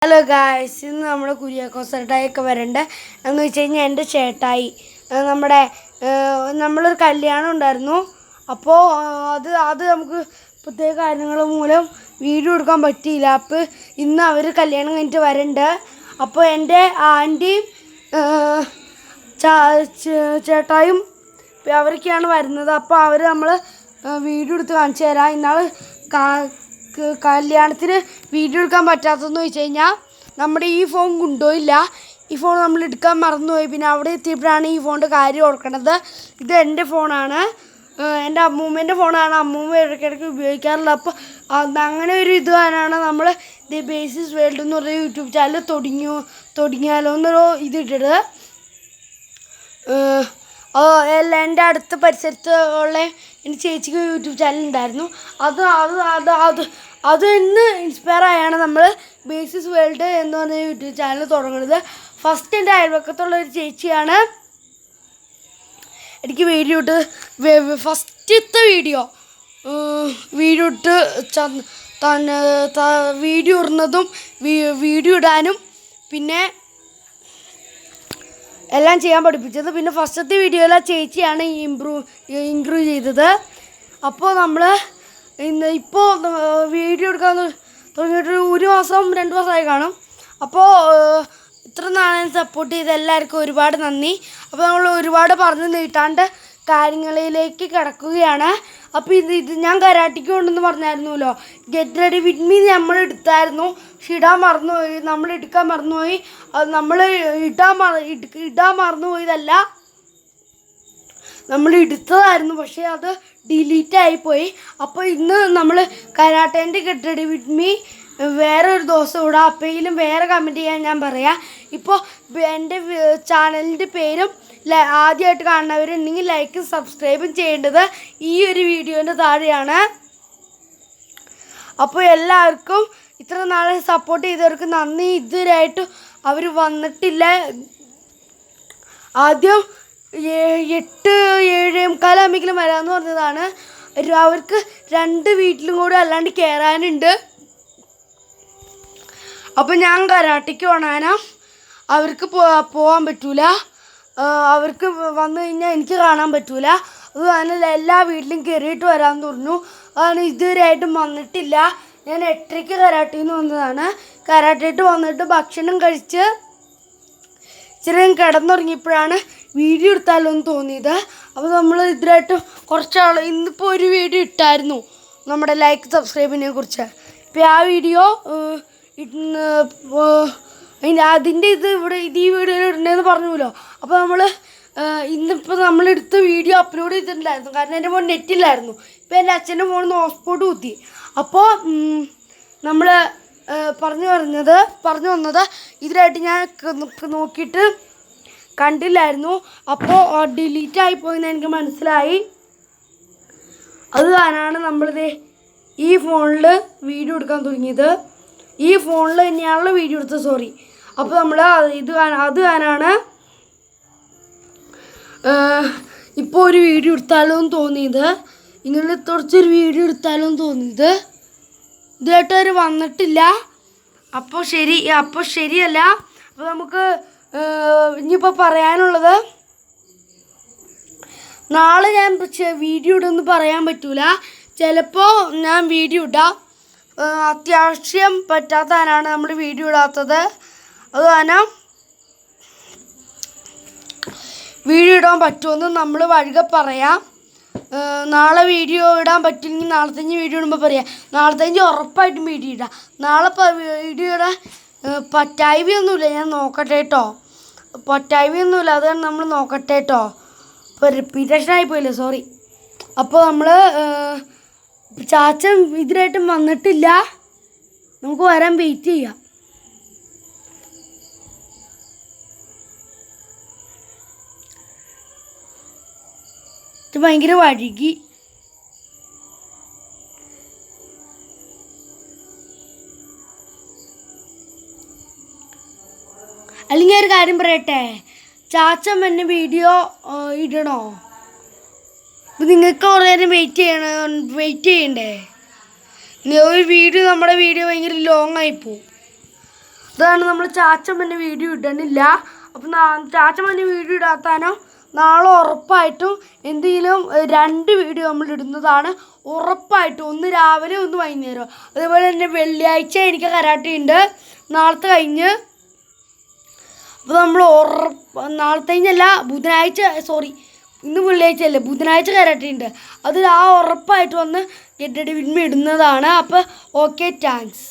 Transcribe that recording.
Hello guys, ഇന്ന് നമ്മുടെ കുര്യാക്കോസേട്ടായൊക്കെ വരണ്ടേ എന്ന് വെച്ച് കഴിഞ്ഞാൽ എൻ്റെ ചേട്ടായി നമ്മളൊരു കല്യാണം ഉണ്ടായിരുന്നു. അപ്പോൾ അത് നമുക്ക് പ്രത്യേക കാര്യങ്ങൾ മൂലം വീഡിയോ എടുക്കാൻ പറ്റിയില്ല. അപ്പോൾ ഇന്ന് അവർ കല്യാണം കഴിഞ്ഞിട്ട് വരണ്ട്. അപ്പോൾ എൻ്റെ ആൻറ്റിയും ചേട്ടായും അവരൊക്കെയാണ് വരുന്നത്. അപ്പോൾ അവർ നമ്മൾ വീഡിയോ എടുത്ത് കാണിച്ചു തരാം. ഇന്നാൾ കല്യാണത്തിന് വീഡിയോ എടുക്കാൻ പറ്റാത്തതെന്ന് വെച്ച് കഴിഞ്ഞാൽ നമ്മുടെ ഈ ഫോൺ കൊണ്ടുപോയില്ല. ഈ ഫോൺ നമ്മൾ എടുക്കാൻ മറന്നുപോയി. പിന്നെ അവിടെ എത്തിയപ്പോഴാണ് ഈ ഫോണിൻ്റെ കാര്യം ഓർക്കണത്. ഇത് എൻ്റെ ഫോണാണ്, എൻ്റെ അമ്മൂമ്മേൻ്റെ ഫോണാണ്. അമ്മൂമ്മ ഇടയ്ക്കിടയ്ക്ക് ഉപയോഗിക്കാറുള്ളത്. അപ്പോൾ അങ്ങനെ ഒരു ഇത് തന്നെയാണ് നമ്മൾ ദി ബേസിസ് വേൾഡ് എന്ന് പറഞ്ഞ യൂട്യൂബ് ചാനൽ തുടങ്ങിയാലോ എന്നൊരു ഇതിട്ടത്. എൻ്റെ അടുത്ത പരിസരത്ത് ഉള്ള എൻ്റെ ചേച്ചിക്ക് യൂട്യൂബ് ചാനൽ ഉണ്ടായിരുന്നു. അത് ഇന്ന് ഇൻസ്പയർ ആയാണ് നമ്മൾ ബേസിസ് വേൾഡ് എന്ന് പറഞ്ഞ യൂട്യൂബ് ചാനൽ തുടങ്ങുന്നത്. ഫസ്റ്റ് എൻ്റെ അയൽവക്കത്തുള്ള ഒരു ചേച്ചിയാണ് എനിക്ക് വീഡിയോ ഇട്ട് ഫസ്റ്റത്തെ വീഡിയോ ഇട്ട് വീഡിയോ ഇടുന്നതും വീഡിയോ ഇടാനും പിന്നെ എല്ലാം ചെയ്യാൻ പഠിപ്പിച്ചത്. പിന്നെ ഫസ്റ്റത്തെ വീഡിയോയിൽ ആ ചേച്ചിയാണ് ഇമ്പ്രൂവ് ചെയ്തത്. അപ്പോൾ നമ്മൾ ഇപ്പോൾ വീഡിയോ എടുക്കാൻ തുടങ്ങിയിട്ട് 1 മാസം 2 മാസമായി കാണും. അപ്പോൾ ഇത്ര നാളെ സപ്പോർട്ട് ചെയ്ത എല്ലാവർക്കും ഒരുപാട് നന്ദി. അപ്പോൾ നമ്മൾ ഒരുപാട് പറഞ്ഞു നീട്ടാണ്ട് കാര്യങ്ങളിലേക്ക് കിടക്കുകയാണ്. അപ്പോൾ ഇത് ഞാൻ കരാട്ടിക്ക് കൊണ്ടെന്ന് പറഞ്ഞായിരുന്നല്ലോ. ഗെറ്റ് റെഡി വിത്ത് മീ നമ്മൾ എടുത്തായിരുന്നു, പക്ഷെ ഇടാൻ മറന്നുപോയി. നമ്മൾ എടുക്കാൻ മറന്നുപോയി. അത് നമ്മൾ ഇടാൻ മറന്നുപോയതല്ല, നമ്മൾ എടുത്തതായിരുന്നു, പക്ഷേ അത് ഡിലീറ്റ് ആയിപ്പോയി. അപ്പോൾ ഇന്ന് നമ്മൾ കരാട്ടേൻ്റെ ഗെറ്റ് റെഡി വിത്ത് മീ വേറെ ഒരു ദിവസം ഇടാം. അപ്പോഴെങ്കിലും വേറെ കമൻറ്റ് ചെയ്യാൻ ഞാൻ പറയാം. ഇപ്പോൾ എൻ്റെ ചാനലിൻ്റെ പേരും ആദ്യമായിട്ട് കാണുന്നവരുണ്ടെങ്കിൽ ലൈക്കും സബ്സ്ക്രൈബും ചെയ്യേണ്ടത് ഈ ഒരു വീഡിയോൻ്റെ താഴെയാണ്. അപ്പോൾ എല്ലാവർക്കും ഇത്ര നാളെ സപ്പോർട്ട് ചെയ്തവർക്ക് നന്ദി. ഇതുവരെയായിട്ട് അവർ വന്നിട്ടില്ല. ആദ്യം 8-7:45 വരാമെന്ന് പറഞ്ഞതാണ്. അവർക്ക് 2 വീട്ടിലും കൂടി അല്ലാണ്ട് കയറാനുണ്ട്. അപ്പോൾ ഞാൻ കരാട്ടിക്ക് പോകാനാ, അവർക്ക് പോകാൻ പറ്റൂല. അവർക്ക് വന്നു കഴിഞ്ഞാൽ എനിക്ക് കാണാൻ പറ്റൂല. അത് കാരണം എല്ലാ വീട്ടിലും കയറിയിട്ട് വരാമെന്ന് പറഞ്ഞു. അതാണ് ഇതുവരെയായിട്ടും വന്നിട്ടില്ല. ഞാൻ 8:30 കരാട്ടിയിൽ നിന്ന് വന്നതാണ്. കരാട്ടയിട്ട് വന്നിട്ട് ഭക്ഷണം കഴിച്ച് ഇച്ചിരി കിടന്നുറങ്ങിയപ്പോഴാണ് വീഡിയോ എടുത്താലോ എന്ന് തോന്നിയത്. അപ്പോൾ നമ്മൾ ഇതിലായിട്ട് കുറച്ചാൾ ഇന്നിപ്പോൾ ഒരു വീഡിയോ ഇട്ടായിരുന്നു നമ്മുടെ ലൈക്ക് സബ്സ്ക്രൈബിനെ കുറിച്ച്. ഇപ്പോൾ ആ വീഡിയോ അതിൻ്റെ ഈ വീഡിയോയിൽ ഇടണമെന്ന് പറഞ്ഞല്ലോ. അപ്പോൾ നമ്മൾ ഇന്നിപ്പോൾ നമ്മളെടുത്ത വീഡിയോ അപ്ലോഡ് ചെയ്തിട്ടുണ്ടായിരുന്നു. കാരണം എൻ്റെ ഫോൺ നെറ്റില്ലായിരുന്നു. ഇപ്പോൾ എൻ്റെ അച്ഛൻ്റെ ഫോണിൽ നിന്ന് ഹോട്ട്സ്പോട്ട് കുത്തി. അപ്പോൾ നമ്മൾ പറഞ്ഞു വന്നത് ഇതിലായിട്ട് ഞാൻ നോക്കിയിട്ട് കണ്ടില്ലായിരുന്നു. അപ്പോൾ ഡിലീറ്റ് ആയിപ്പോയെന്ന് എനിക്ക് മനസ്സിലായി. അത് കാരണമാണ് നമ്മളിത് ഈ ഫോണിൽ വീഡിയോ എടുക്കാൻ തുടങ്ങിയത്. ഈ ഫോണിൽ തന്നെയാണല്ലോ വീഡിയോ എടുത്തത്, സോറി. അപ്പോൾ നമ്മൾ അത് കാരണമാണ് ഇപ്പോൾ ഒരു വീഡിയോ എടുത്താലോ എന്ന് തോന്നിയത്. ഇങ്ങനെ കുറച്ചൊരു വീഡിയോ എടുത്താലോ എന്ന് തോന്നിയത്. ഇതായിട്ട് അവർ വന്നിട്ടില്ല. അപ്പോൾ ശരിയല്ല. അപ്പോൾ നമുക്ക് ഇനിയിപ്പോൾ പറയാനുള്ളത്, നാളെ ഞാൻ വീഡിയോ ഇടുമെന്ന് പറയാൻ പറ്റൂല. ചിലപ്പോൾ ഞാൻ വീഡിയോ ഇടാം. അത്യാവശ്യം പറ്റാത്തതിനാണ് നമ്മൾ വീഡിയോ ഇടാത്തത്. അത് കാരണം വീഡിയോ ഇടാൻ പറ്റുമെന്ന് നമ്മൾ വഴികെ പറയാം. നാളെ വീഡിയോ ഇടാൻ പറ്റില്ലെങ്കിൽ നാളത്തെ വീഡിയോ ഇടുമ്പോൾ പറയാം. നാളത്തെ ഉറപ്പായിട്ടും വീഡിയോ ഇടാം. നാളെ വീഡിയോ ഇടാൻ പറ്റായ്മയൊന്നുമില്ല. ഞാൻ നോക്കട്ടെ കേട്ടോ. പറ്റായ്മയൊന്നുമില്ല, അത് നമ്മൾ നോക്കട്ടെ കേട്ടോ. ഇപ്പോൾ റിപ്പീറ്റേഷൻ ആയിപ്പോയില്ലേ, സോറി. അപ്പോൾ നമ്മൾ ചാച്ചൻ ഇതിനായിട്ടും വന്നിട്ടില്ല. നമുക്ക് വരാൻ വെയിറ്റ് ചെയ്യാം. ഇത് ഭയങ്കര വഴുകി. അല്ലെങ്കിൽ ഒരു കാര്യം പറയട്ടെ, ചാച്ചൻ എന്നെ വീഡിയോ ഇടണോ? ഇത് നിങ്ങൾക്ക് കുറേ നേരം വെയിറ്റ് ചെയ്യണ്ടേ? ഒരു വീഡിയോ നമ്മുടെ വീഡിയോ ഭയങ്കര ലോങ് ആയിപ്പോവും. ഇതാണ് നമ്മൾ ചാച്ചമ്മൻ്റെ വീഡിയോ ഇടണില്ല. അപ്പം ചാച്ചമ്മൻ്റെ വീഡിയോ ഇടാത്താനോ നാളെ ഉറപ്പായിട്ടും എന്തെങ്കിലും 2 വീഡിയോ നമ്മൾ ഇടുന്നതാണ് ഉറപ്പായിട്ടും. ഒന്ന് രാവിലെ ഒന്ന് വൈകുന്നേരം. അതേപോലെ തന്നെ വെള്ളിയാഴ്ച എനിക്ക് കരാട്ടെ ഉണ്ട് നാളത്തെ കഴിഞ്ഞ്. അപ്പോൾ നമ്മൾ നാളത്തെ കഴിഞ്ഞല്ല ബുധനാഴ്ച, സോറി ഇന്ന് വെള്ളിയാഴ്ച അല്ലേ, ബുധനാഴ്ച കരാട്ടെ ഉണ്ട്. അതിൽ ഉറപ്പായിട്ട് വന്ന് ഗെറ്റ് റെഡി വിത്ത് മീ ഇടുന്നതാണ്. അപ്പോൾ ഓക്കെ, താങ്ക്സ്.